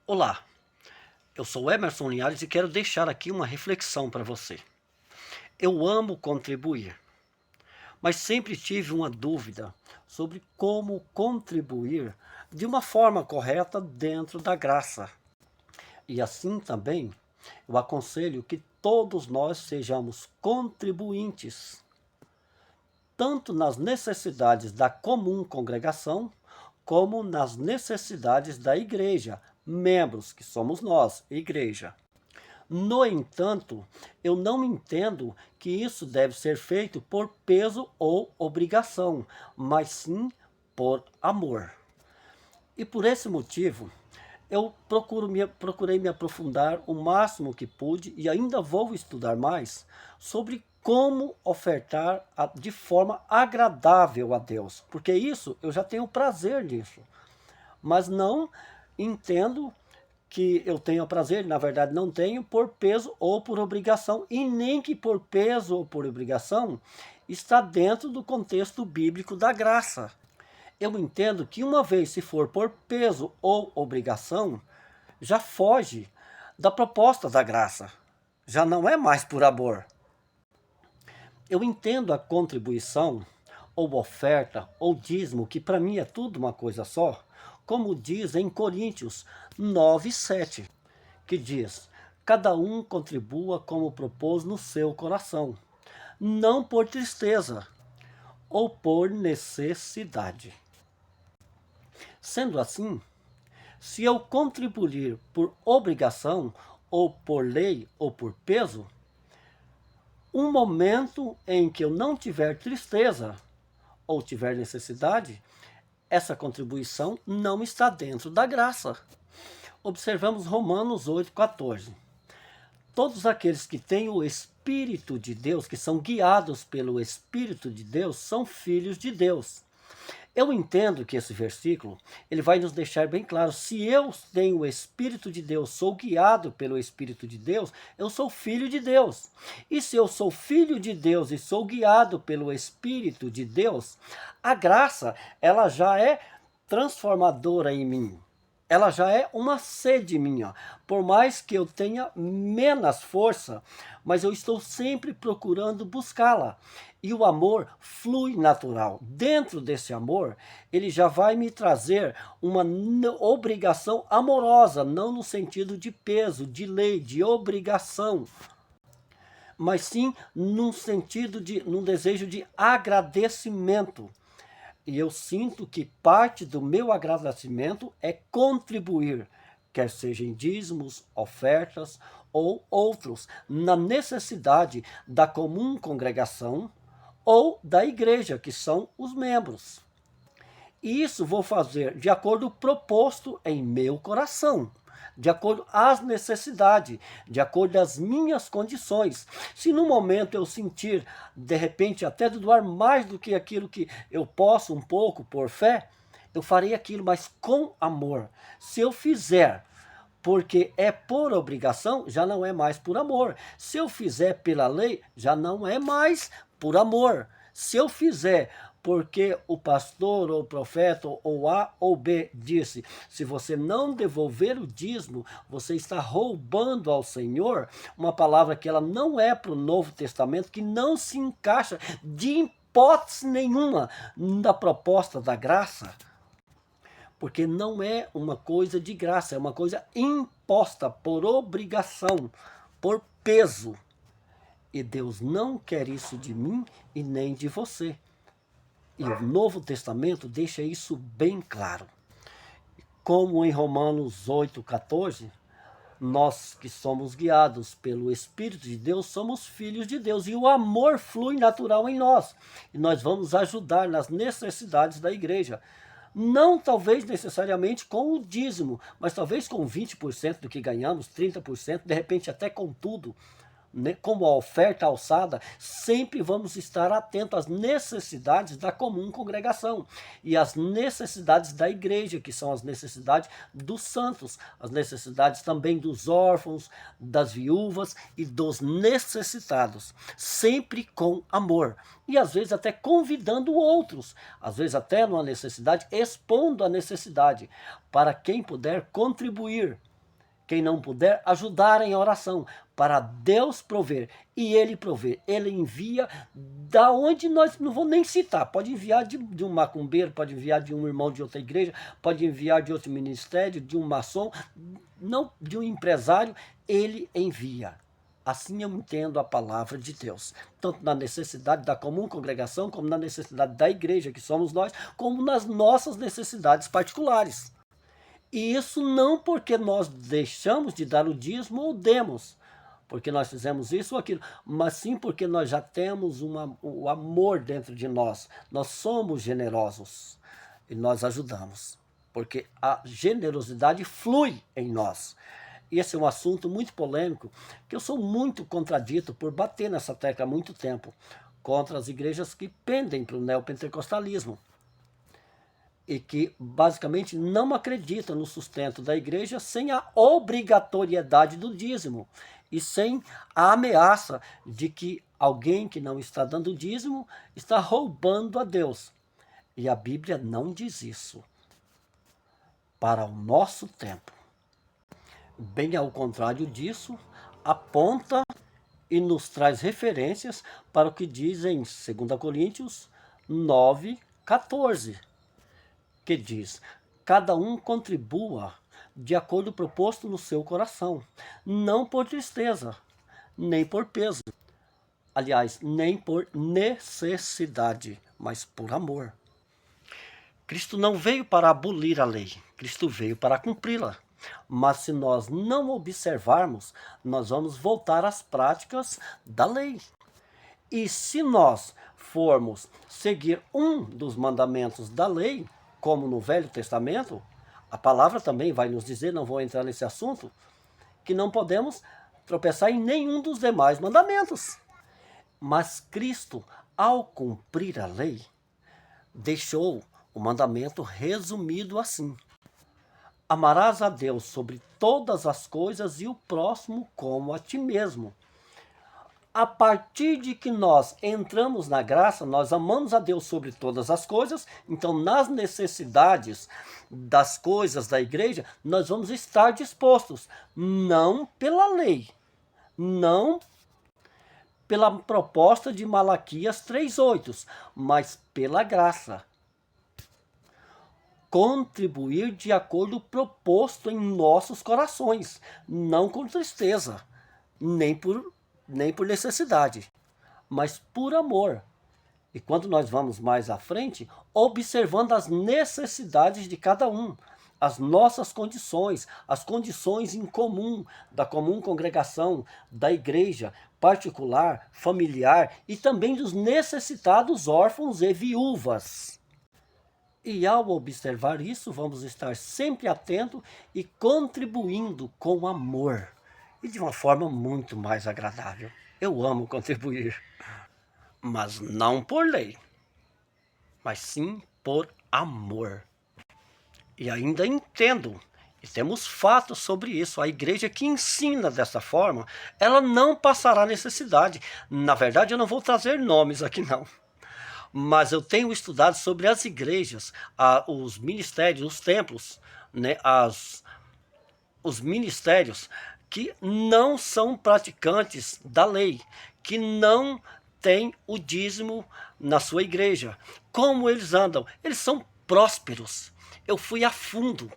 Olá, eu sou Emerson Linhares e quero deixar aqui uma reflexão para você. Eu amo contribuir, mas sempre tive uma dúvida sobre como contribuir de uma forma correta dentro da graça. E assim também, eu aconselho que todos nós sejamos contribuintes, tanto nas necessidades da comum congregação, como nas necessidades da igreja, membros que somos nós, igreja. No entanto, eu não entendo que isso deve ser feito por peso ou obrigação, mas sim por amor. E por esse motivo, eu procurei me aprofundar o máximo que pude e ainda vou estudar mais sobre como ofertar de forma agradável a Deus, porque isso eu já tenho prazer nisso, mas não entendo que eu tenho prazer, na verdade não tenho, por peso ou por obrigação, e nem que por peso ou por obrigação está dentro do contexto bíblico da graça. Eu entendo que uma vez se for por peso ou obrigação, já foge da proposta da graça, já não é mais por amor. Eu entendo a contribuição, ou oferta, ou dízimo, que para mim é tudo uma coisa só, como diz em Coríntios 9:7, que diz: cada um contribua como propôs no seu coração, não por tristeza ou por necessidade. Sendo assim, se eu contribuir por obrigação, ou por lei, ou por peso, um momento em que eu não tiver tristeza ou tiver necessidade, essa contribuição não está dentro da graça. Observamos Romanos 8,14. Todos aqueles que têm o Espírito de Deus, que são guiados pelo Espírito de Deus, são filhos de Deus. Eu entendo que esse versículo, ele vai nos deixar bem claro, se eu tenho o Espírito de Deus, sou guiado pelo Espírito de Deus, eu sou filho de Deus. E se eu sou filho de Deus e sou guiado pelo Espírito de Deus, a graça, ela já é transformadora em mim. Ela já é uma sede minha, por mais que eu tenha menos força, mas eu estou sempre procurando buscá-la. E o amor flui natural. Dentro desse amor, ele já vai me trazer uma obrigação amorosa, não no sentido de peso, de lei, de obrigação, mas sim num desejo de agradecimento. E eu sinto que parte do meu agradecimento é contribuir, quer sejam dízimos, ofertas ou outros, na necessidade da comum congregação ou da igreja, que são os membros. E isso vou fazer de acordo com o proposto em meu coração, de acordo às necessidades, de acordo às minhas condições. Se no momento eu sentir, de repente, até de doar mais do que aquilo que eu posso um pouco por fé, eu farei aquilo, mas com amor. Se eu fizer porque é por obrigação, já não é mais por amor. Se eu fizer pela lei, já não é mais por amor. Se eu fizer porque o pastor ou o profeta ou A ou B disse, se você não devolver o dízimo, você está roubando ao Senhor, uma palavra que ela não é para o Novo Testamento, que não se encaixa de hipótese nenhuma na proposta da graça, porque não é uma coisa de graça, é uma coisa imposta por obrigação, por peso. E Deus não quer isso de mim e nem de você. E o Novo Testamento deixa isso bem claro. Como em Romanos 8,14, nós que somos guiados pelo Espírito de Deus, somos filhos de Deus. E o amor flui natural em nós. E nós vamos ajudar nas necessidades da igreja. Não talvez necessariamente com o dízimo, mas talvez com 20% do que ganhamos, 30%, de repente até com tudo. Como a oferta alçada, sempre vamos estar atentos às necessidades da comum congregação e às necessidades da igreja, que são as necessidades dos santos, as necessidades também dos órfãos, das viúvas e dos necessitados, sempre com amor. E às vezes até convidando outros, às vezes até numa necessidade, expondo a necessidade, para quem puder contribuir. Quem não puder, ajudar em oração, para Deus prover. E Ele prover. Ele envia da onde nós não vou nem citar. Pode enviar de um macumbeiro, pode enviar de um irmão de outra igreja, pode enviar de outro ministério, de um maçom, não de um empresário. Ele envia. Assim eu entendo a palavra de Deus, tanto na necessidade da comum congregação, como na necessidade da igreja, que somos nós, como nas nossas necessidades particulares. E isso não porque nós deixamos de dar o dízimo ou demos, porque nós fizemos isso ou aquilo, mas sim porque nós já temos o amor dentro de nós. Nós somos generosos e nós ajudamos, porque a generosidade flui em nós. Esse é um assunto muito polêmico, que eu sou muito contradito por bater nessa tecla há muito tempo, contra as igrejas que pendem para o neopentecostalismo e que basicamente não acreditam no sustento da igreja sem a obrigatoriedade do dízimo e sem a ameaça de que alguém que não está dando dízimo está roubando a Deus. E a Bíblia não diz isso para o nosso tempo. Bem ao contrário disso, aponta e nos traz referências para o que diz em 2 Coríntios 9:14, que diz: cada um contribua de acordo com o proposto no seu coração, não por tristeza, nem por peso. Aliás, nem por necessidade, mas por amor. Cristo não veio para abolir a lei, Cristo veio para cumpri-la. Mas se nós não observarmos, nós vamos voltar às práticas da lei. E se nós formos seguir um dos mandamentos da lei, como no Velho Testamento, a palavra também vai nos dizer, não vou entrar nesse assunto, que não podemos tropeçar em nenhum dos demais mandamentos. Mas Cristo, ao cumprir a lei, deixou o mandamento resumido assim: amarás a Deus sobre todas as coisas e o próximo como a ti mesmo. A partir de que nós entramos na graça, nós amamos a Deus sobre todas as coisas, então nas necessidades das coisas da igreja, nós vamos estar dispostos, não pela lei, não pela proposta de Malaquias 3:8, mas pela graça. Contribuir de acordo com o proposto em nossos corações, não com tristeza, nem por necessidade, mas por amor. E quando nós vamos mais à frente, observando as necessidades de cada um, as nossas condições, as condições em comum, da comum congregação, da igreja, particular, familiar e também dos necessitados órfãos e viúvas. E ao observar isso, vamos estar sempre atentos e contribuindo com amor. E de uma forma muito mais agradável. Eu amo contribuir. Mas não por lei, mas sim por amor. E ainda entendo, e temos fatos sobre isso, a igreja que ensina dessa forma, ela não passará necessidade. Na verdade, eu não vou trazer nomes aqui não. Mas eu tenho estudado sobre as igrejas, os ministérios, os templos, né, os ministérios que não são praticantes da lei, que não têm o dízimo na sua igreja. Como eles andam? Eles são prósperos. Eu fui a fundo.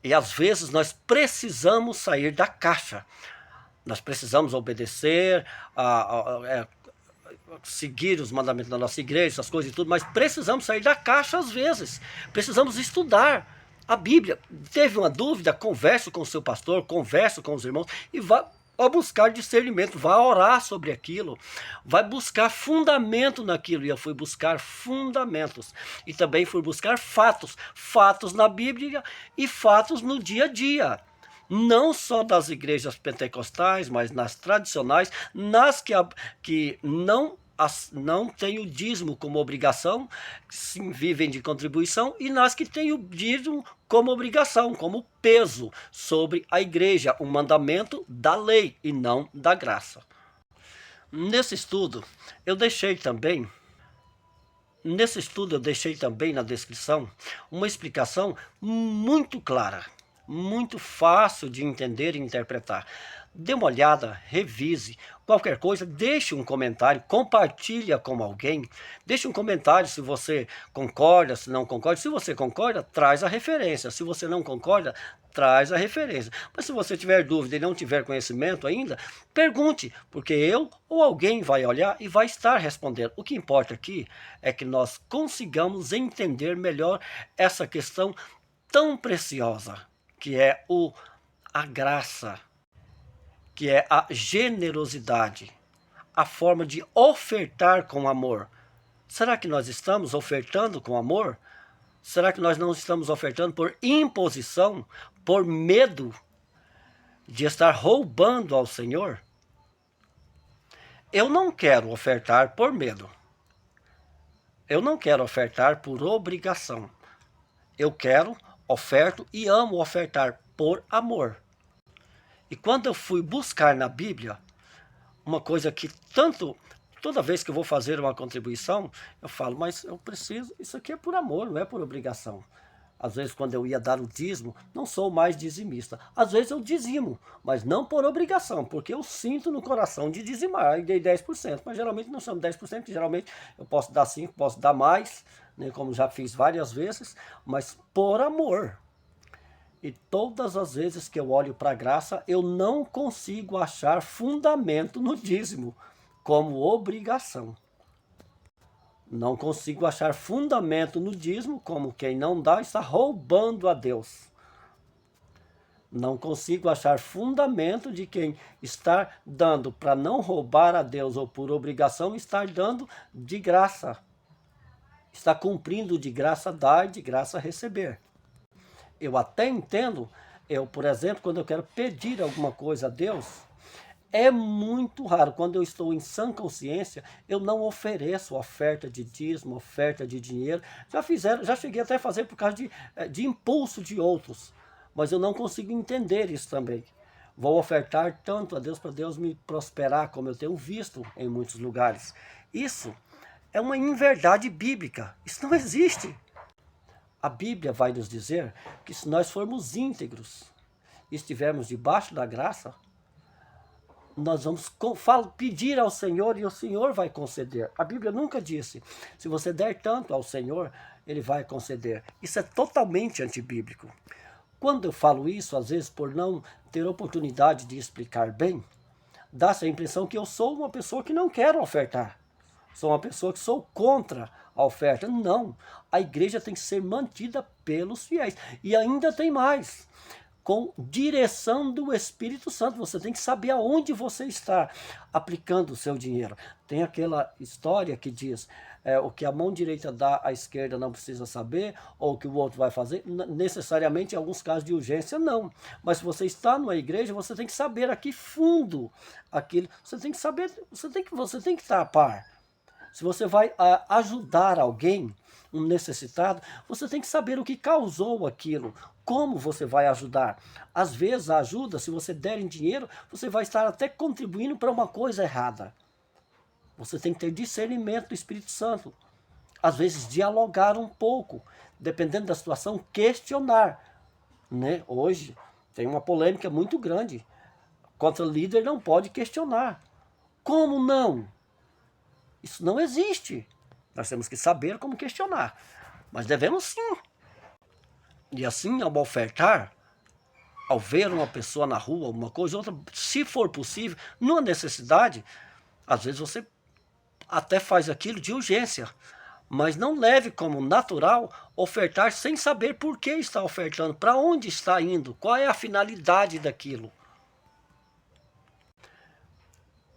E às vezes nós precisamos sair da caixa. Nós precisamos obedecer, seguir os mandamentos da nossa igreja, essas coisas e tudo, mas precisamos sair da caixa às vezes. Precisamos estudar a Bíblia. Teve uma dúvida? Converse com o seu pastor, converse com os irmãos e vá buscar discernimento, vá orar sobre aquilo, vai buscar fundamento naquilo. E eu fui buscar fundamentos. E também fui buscar fatos. Fatos na Bíblia e fatos no dia a dia. Não só das igrejas pentecostais, mas nas tradicionais, nas que não têm o dízimo como obrigação, sim, vivem de contribuição, e nas que têm o dízimo como obrigação, como peso sobre a igreja, um mandamento da lei e não da graça. Nesse estudo, eu deixei também na descrição uma explicação muito clara, muito fácil de entender e interpretar. Dê uma olhada, revise. Qualquer coisa, deixe um comentário, compartilha com alguém. Deixe um comentário se você concorda, se não concorda. Se você concorda, traz a referência. Se você não concorda, traz a referência. Mas se você tiver dúvida e não tiver conhecimento ainda, pergunte, porque eu ou alguém vai olhar e vai estar respondendo. O que importa aqui é que nós consigamos entender melhor essa questão tão preciosa, que é a graça, que é a generosidade, a forma de ofertar com amor. Será que nós estamos ofertando com amor? Será que nós não estamos ofertando por imposição, por medo de estar roubando ao Senhor? Eu não quero ofertar por medo. Eu não quero ofertar por obrigação. Eu oferto e amo ofertar por amor. E quando eu fui buscar na Bíblia, uma coisa que toda vez que eu vou fazer uma contribuição, eu falo, mas eu preciso, isso aqui é por amor, não é por obrigação. Às vezes, quando eu ia dar o dízimo, não sou mais dizimista. Às vezes eu dizimo, mas não por obrigação, porque eu sinto no coração de dizimar, e dei 10%, mas geralmente não são 10%, geralmente eu posso dar 5%, posso dar mais, né, como já fiz várias vezes, mas por amor. E todas as vezes que eu olho para a graça, eu não consigo achar fundamento no dízimo como obrigação. Não consigo achar fundamento no dízimo como quem não dá está roubando a Deus. Não consigo achar fundamento de quem está dando para não roubar a Deus ou por obrigação, estar dando de graça. Está cumprindo de graça dar e de graça receber. Eu até entendo, por exemplo, quando eu quero pedir alguma coisa a Deus, é muito raro, quando eu estou em sã consciência, eu não ofereço oferta de dízimo, oferta de dinheiro. Já cheguei até a fazer por causa de impulso de outros, mas eu não consigo entender isso também. Vou ofertar tanto a Deus para Deus me prosperar, como eu tenho visto em muitos lugares. Isso é uma inverdade bíblica, isso não existe. A Bíblia vai nos dizer que se nós formos íntegros e estivermos debaixo da graça, nós vamos pedir ao Senhor e o Senhor vai conceder. A Bíblia nunca disse, se você der tanto ao Senhor, Ele vai conceder. Isso é totalmente antibíblico. Quando eu falo isso, às vezes por não ter oportunidade de explicar bem, dá-se a impressão que eu sou uma pessoa que não quer ofertar. Sou uma pessoa que sou contra a oferta. Não, a igreja tem que ser mantida pelos fiéis. E ainda tem mais, com direção do Espírito Santo. Você tem que saber aonde você está aplicando o seu dinheiro. Tem aquela história que diz, o que a mão direita dá à esquerda não precisa saber, ou o que o outro vai fazer, necessariamente em alguns casos de urgência, não. Mas se você está numa igreja, você tem que saber a que fundo aquilo. Você tem que saber, você tem que estar a par. Se você vai ajudar alguém, um necessitado, você tem que saber o que causou aquilo, como você vai ajudar. Às vezes a ajuda, se você der em dinheiro, você vai estar até contribuindo para uma coisa errada. Você tem que ter discernimento do Espírito Santo. Às vezes dialogar um pouco, dependendo da situação, questionar. Né? Hoje tem uma polêmica muito grande. Contra o líder não pode questionar. Como não? Isso não existe. Nós temos que saber como questionar. Mas devemos sim. E assim, ao ofertar, ao ver uma pessoa na rua, uma coisa ou outra, se for possível, numa necessidade, às vezes você até faz aquilo de urgência. Mas não leve como natural ofertar sem saber por que está ofertando, para onde está indo, qual é a finalidade daquilo.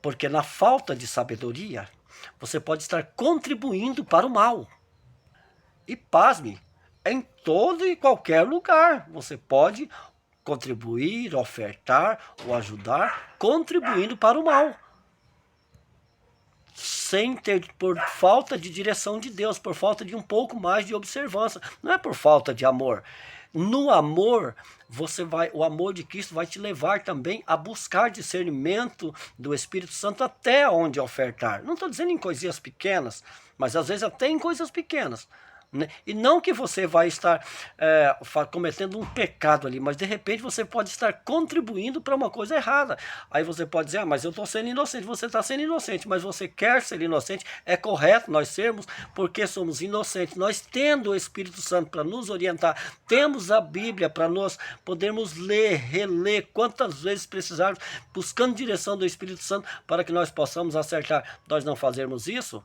Porque na falta de sabedoria, você pode estar contribuindo para o mal. E pasme, em todo e qualquer lugar você pode contribuir, ofertar ou ajudar, contribuindo para o mal. Sem ter, por falta de direção de Deus, por falta de um pouco mais de observância. Não é por falta de amor. No amor, o amor de Cristo vai te levar também a buscar discernimento do Espírito Santo até onde ofertar. Não estou dizendo em coisinhas pequenas, mas às vezes até em coisas pequenas. né? E não que você vai estar cometendo um pecado ali, mas de repente você pode estar contribuindo para uma coisa errada. Aí você pode dizer, mas eu estou sendo inocente. Você está sendo inocente, mas você quer ser inocente. É correto nós sermos, porque somos inocentes. Nós tendo o Espírito Santo para nos orientar, temos a Bíblia para nós podermos ler, reler, quantas vezes precisarmos, buscando direção do Espírito Santo para que nós possamos acertar. Nós não fazermos isso?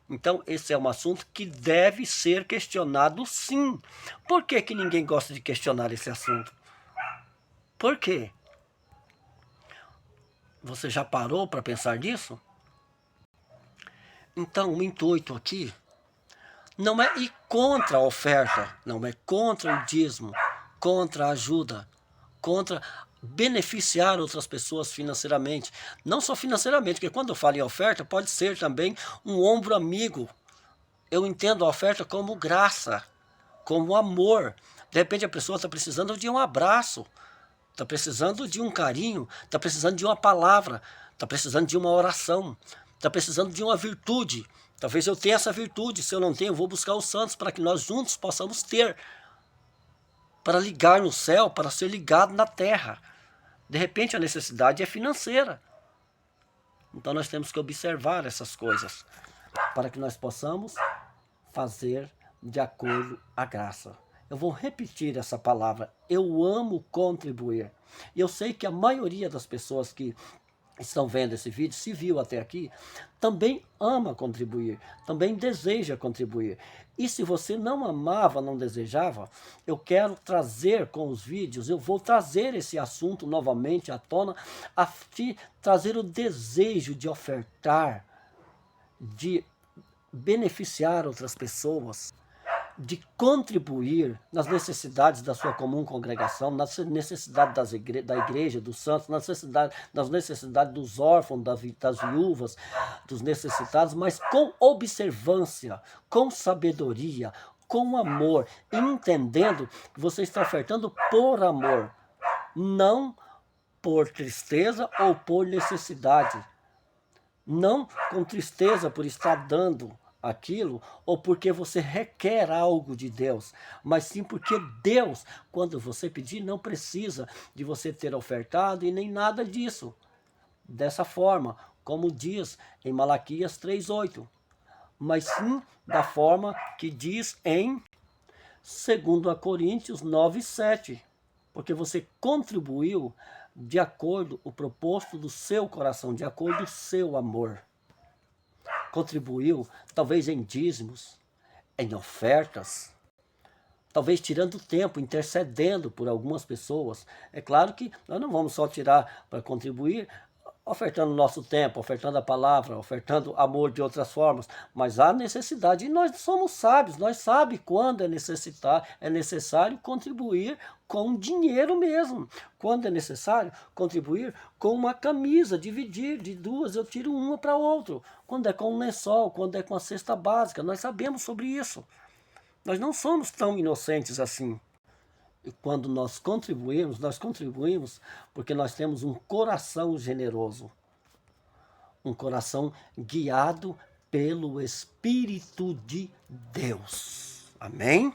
Então, esse é um assunto que deve ser questionado, sim. Por que que ninguém gosta de questionar esse assunto? Por quê? Você já parou para pensar nisso? Então, o intuito aqui não é ir contra a oferta, não é contra o dízimo, contra a ajuda, contra beneficiar outras pessoas financeiramente. Não só financeiramente, porque quando eu falo em oferta, pode ser também um ombro amigo. Eu entendo a oferta como graça, como amor. De repente a pessoa está precisando de um abraço, está precisando de um carinho, está precisando de uma palavra, está precisando de uma oração, está precisando de uma virtude. Talvez eu tenha essa virtude, se eu não tenho, eu vou buscar os santos para que nós juntos possamos ter, para ligar no céu, para ser ligado na terra. De repente a necessidade é financeira. Então nós temos que observar essas coisas, para que nós possamos fazer de acordo à graça. Eu vou repetir essa palavra, eu amo contribuir. E eu sei que a maioria das pessoas que estão vendo esse vídeo, se viu até aqui, também ama contribuir, também deseja contribuir. E se você não amava, não desejava, eu quero trazer com os vídeos, eu vou trazer esse assunto novamente à tona, a te trazer o desejo de ofertar, de beneficiar outras pessoas, de contribuir nas necessidades da sua comum congregação, nas necessidades da igreja, dos santos, nas necessidades dos órfãos, das viúvas, dos necessitados, mas com observância, com sabedoria, com amor, entendendo que você está ofertando por amor, não por tristeza ou por necessidade. Não com tristeza por estar dando aquilo, ou porque você requer algo de Deus, mas sim porque Deus, quando você pedir, não precisa de você ter ofertado e nem nada disso. Dessa forma, como diz em Malaquias 3:8, mas sim da forma que diz em 2 Coríntios 9:7, porque você contribuiu de acordo com o proposto do seu coração, de acordo com o seu amor. Contribuiu, talvez em dízimos, em ofertas, talvez tirando tempo, intercedendo por algumas pessoas. É claro que nós não vamos só tirar para contribuir, ofertando nosso tempo, ofertando a palavra, ofertando amor de outras formas, mas há necessidade, e nós somos sábios, nós sabemos quando é necessário contribuir com dinheiro mesmo, quando é necessário contribuir com uma camisa, dividir de duas, eu tiro uma para outro, quando é com um lençol, quando é com a cesta básica, nós sabemos sobre isso, nós não somos tão inocentes assim. E quando nós contribuímos porque nós temos um coração generoso, um coração guiado pelo Espírito de Deus. Amém?